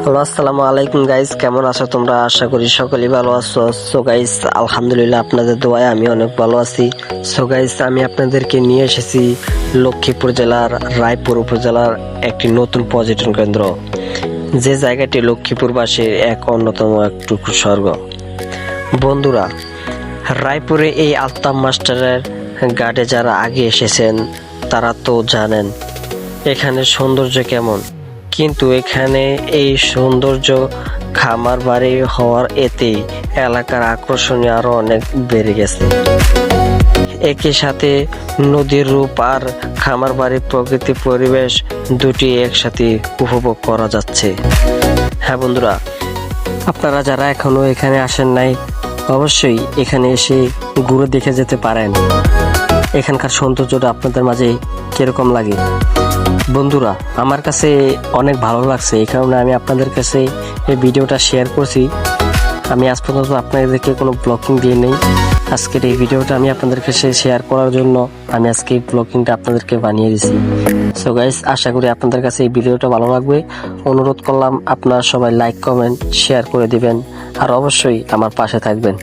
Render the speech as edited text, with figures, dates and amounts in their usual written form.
Hello, আসসালামু আলাইকুম guys, কেমন আছো তোমরা? আশা করি সকলেই ভালো আছো। সো গাইস, আলহামদুলিল্লাহ আপনাদের দোয়ায় আমি অনেক ভালো আছি। সো গাইস, আমি আপনাদেরকে নিয়ে এসেছি লক্ষ্মীপুর জেলার রায়পুর উপজেলার একটি নতুন পর্যটন কেন্দ্র, যে জায়গাটি লক্ষ্মীপুরবাসীর এক অন্যতম একটুকু স্বর্গ। বন্ধুরা, রায়পুরে এই আলতাফ মাস্টারের গার্ডে যারা আগে এসেছেন তারা তো জানেন এখানে সৌন্দর্য কেমন, কিন্তু এখানে এই সৌন্দর্য খামার বাড়ি হওয়ার এতেই এলাকার আকর্ষণীয় আরো অনেক বেড়ে গেছে। একই সাথে নদীর রূপ আর খামার বাড়ির প্রকৃতি পরিবেশ দুটি একসাথে উপভোগ করা যাচ্ছে। হ্যাঁ বন্ধুরা, আপনারা যারা এখনো এখানে আসেন নাই, অবশ্যই এখানে এসে ঘুরে দেখে যেতে পারেন এখানকার সৌন্দর্যটা আপনাদের মাঝে কিরকম লাগে। বন্ধুরা, আমার কাছে অনেক ভালো লাগছে, এই কারণে আমি আপনাদের কাছে এই ভিডিওটা শেয়ার করছি। আমি আজ পর্যন্ত আপনাদেরকে কোনো ব্লগিং দিয়ে নেই, আজকের এই ভিডিওটা আমি আপনাদের কাছে শেয়ার করার জন্য আমি আজকে এই ব্লগিংটা আপনাদেরকে বানিয়ে দিছি। সো গাইস, আশা করি আপনাদের কাছে এই ভিডিওটা ভালো লাগবে। অনুরোধ করলাম আপনারা সবাই লাইক, কমেন্ট, শেয়ার করে দিবেন আর অবশ্যই আমার পাশে থাকবেন।